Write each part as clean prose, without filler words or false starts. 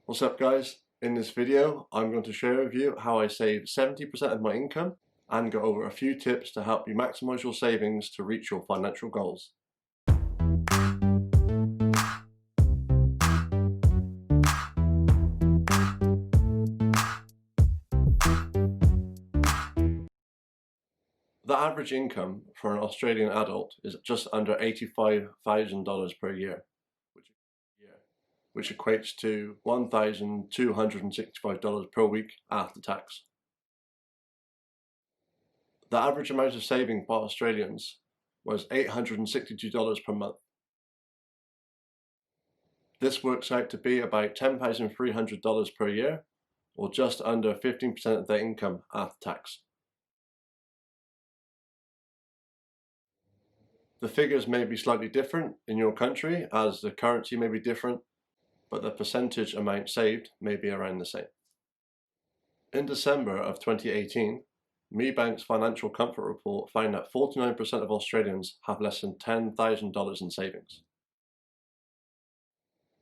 What's up guys? In this video I'm going to share with you how I save 70% of my income and go over a few tips to help you maximize your savings to reach your financial goals. The average income for an Australian adult is just under $85,000 per year, which equates to $1,265 per week after tax. The average amount of saving by Australians was $862 per month. This works out to be about $10,300 per year, or just under 15% of their income after tax. The figures may be slightly different in your country as the currency may be different, but the percentage amount saved may be around the same. In December of 2018, MeBank's Financial Comfort Report found that 49% of Australians have less than $10,000 in savings.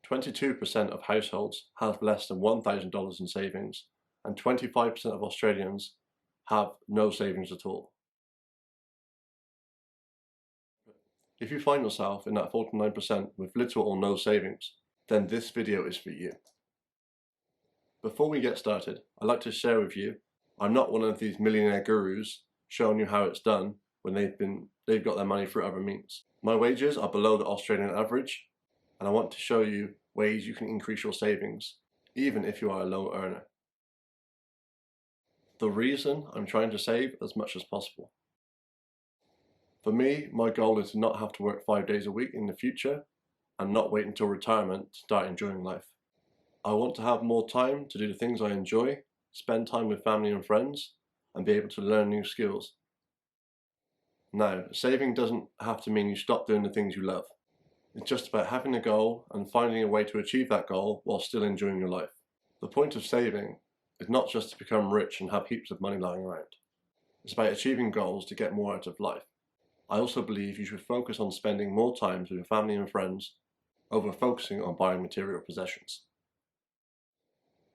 22% of households have less than $1,000 in savings, and 25% of Australians have no savings at all. If you find yourself in that 49% with little or no savings, then this video is for you. Before we get started, I'd like to share with you, I'm not one of these millionaire gurus showing you how it's done when they've got their money through other means. My wages are below the Australian average, and I want to show you ways you can increase your savings, even if you are a low earner. The reason I'm trying to save as much as possible. For me, my goal is to not have to work 5 days a week in the future and not wait until retirement to start enjoying life. I want to have more time to do the things I enjoy, spend time with family and friends, and be able to learn new skills. Now, saving doesn't have to mean you stop doing the things you love. It's just about having a goal and finding a way to achieve that goal while still enjoying your life. The point of saving is not just to become rich and have heaps of money lying around. It's about achieving goals to get more out of life. I also believe you should focus on spending more time with your family and friends over focusing on buying material possessions.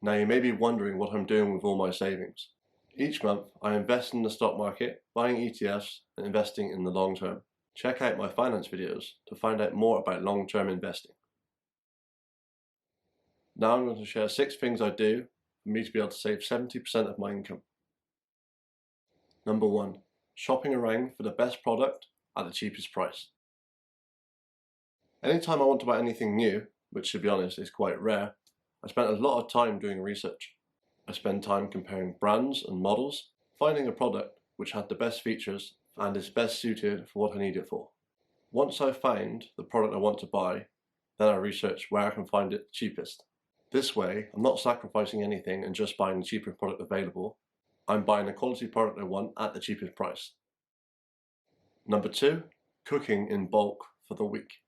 Now you may be wondering what I'm doing with all my savings. Each month I invest in the stock market, buying ETFs and investing in the long term. Check out my finance videos to find out more about long-term investing. Now I'm going to share 6 things I do for me to be able to save 70% of my income. Number 1. Shopping around for the best product at the cheapest price. Anytime I want to buy anything new, which to be honest is quite rare, I spend a lot of time doing research. I spend time comparing brands and models, finding a product which had the best features and is best suited for what I need it for. Once I've found the product I want to buy, then I research where I can find it cheapest. This way, I'm not sacrificing anything and just buying the cheapest product available. I'm buying the quality product I want at the cheapest price. Number 2, cooking in bulk for the week.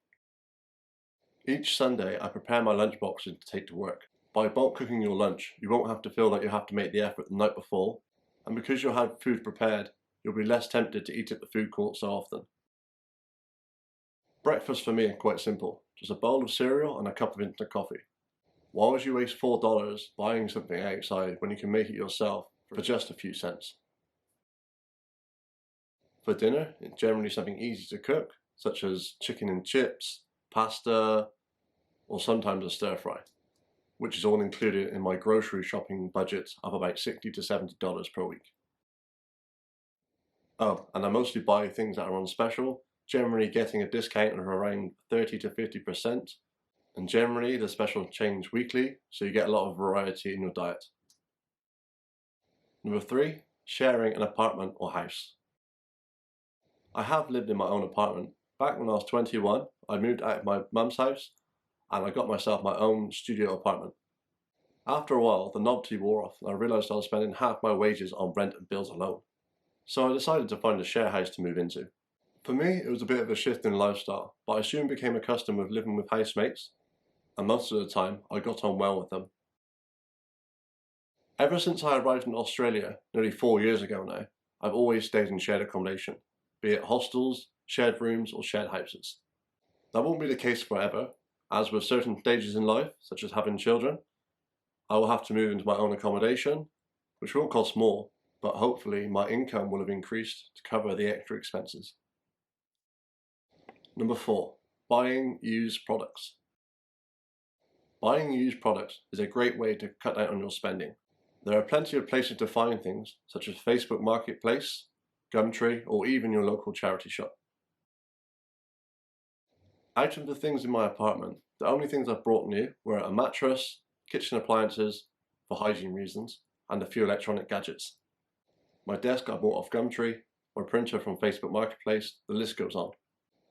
Each Sunday I prepare my lunch boxes to take to work. By bulk cooking your lunch, you won't have to feel like you have to make the effort the night before, and because you'll have food prepared, you'll be less tempted to eat at the food court so often. Breakfast for me is quite simple, just a bowl of cereal and a cup of instant coffee. Why would you waste $4 buying something outside when you can make it yourself for just a few cents? For dinner, it's generally something easy to cook, such as chicken and chips, pasta, or sometimes a stir fry, which is all included in my grocery shopping budget of about $60 to $70 per week. Oh, and I mostly buy things that are on special, generally getting a discount of around 30 to 50%, and generally the special change weekly, so you get a lot of variety in your diet. Number 3, sharing an apartment or house. I have lived in my own apartment. Back when I was 21, I moved out of my mum's house and I got myself my own studio apartment. After a while, the novelty wore off and I realised I was spending half my wages on rent and bills alone. So I decided to find a share house to move into. For me, it was a bit of a shift in lifestyle, but I soon became accustomed with living with housemates, and most of the time I got on well with them. Ever since I arrived in Australia, nearly 4 years ago now, I've always stayed in shared accommodation, be it hostels, shared rooms or shared houses. That won't be the case forever, as with certain stages in life, such as having children, I will have to move into my own accommodation, which will cost more, but hopefully my income will have increased to cover the extra expenses. Number 4, buying used products. Buying used products is a great way to cut down on your spending. There are plenty of places to find things, such as Facebook Marketplace, Gumtree, or even your local charity shop. Out of the things in my apartment, the only things I've brought new were a mattress, kitchen appliances, for hygiene reasons, and a few electronic gadgets. My desk I bought off Gumtree, my printer from Facebook Marketplace, the list goes on.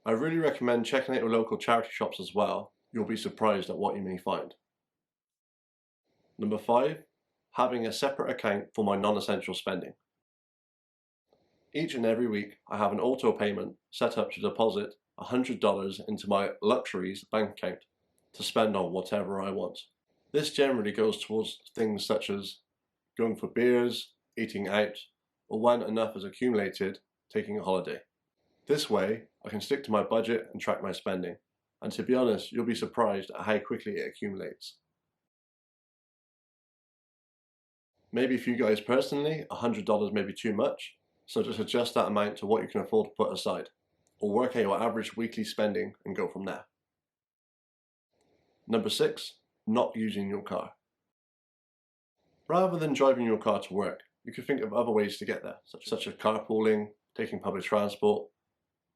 I really recommend checking out your local charity shops as well. You'll be surprised at what you may find. Number 5, having a separate account for my non-essential spending. Each and every week I have an auto payment set up to deposit $100 into my luxuries bank account to spend on whatever I want. This generally goes towards things such as going for beers, eating out, or when enough is accumulated, taking a holiday. This way I can stick to my budget and track my spending, and to be honest, you'll be surprised at how quickly it accumulates. Maybe for you guys personally, $100 may be too much, so just adjust that amount to what you can afford to put aside, or work out your average weekly spending and go from there. Number 6, not using your car. Rather than driving your car to work, you could think of other ways to get there, such as carpooling, taking public transport,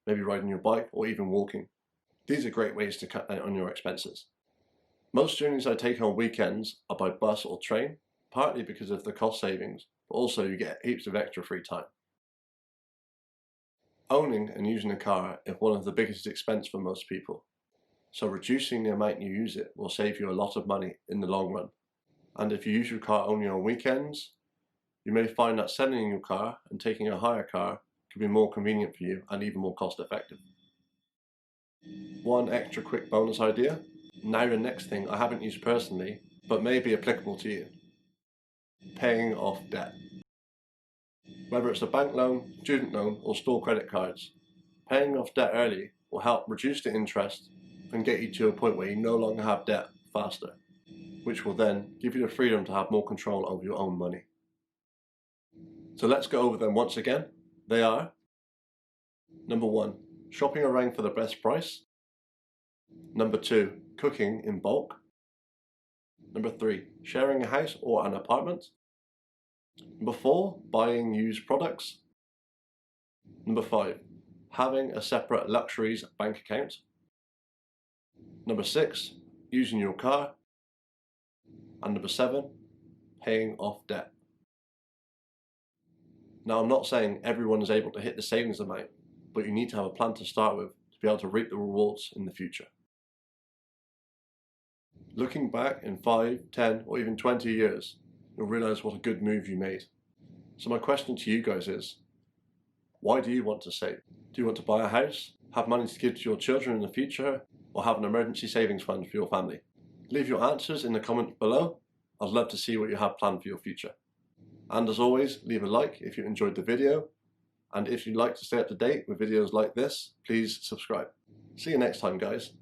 maybe riding your bike, or even walking. These are great ways to cut down on your expenses. Most journeys I take on weekends are by bus or train, partly because of the cost savings, but also you get heaps of extra free time. Owning and using a car is one of the biggest expenses for most people, so reducing the amount you use it will save you a lot of money in the long run. And if you use your car only on weekends, you may find that selling your car and taking a hire car could be more convenient for you and even more cost effective. One extra quick bonus idea. Now the next thing I haven't used personally, but may be applicable to you. Paying off debt. Whether it's a bank loan, student loan, or store credit cards, paying off debt early will help reduce the interest and get you to a point where you no longer have debt faster, which will then give you the freedom to have more control over your own money. So let's go over them once again. They are: number 1, shopping around for the best price. Number 2, cooking in bulk. Number 3, sharing a house or an apartment. Number 4, buying used products. Number 5, having a separate luxuries bank account. Number 6, using your car. And number 7, paying off debt. Now, I'm not saying everyone is able to hit the savings amount, but you need to have a plan to start with to be able to reap the rewards in the future. Looking back in 5, 10, or even 20 years, you'll realize what a good move you made. So my question to you guys is, why do you want to save? Do you want to buy a house, have money to give to your children in the future, or have an emergency savings fund for your family? Leave your answers in the comments below. I'd love to see what you have planned for your future. And as always, leave a like if you enjoyed the video. And if you'd like to stay up to date with videos like this, please subscribe. See you next time, guys.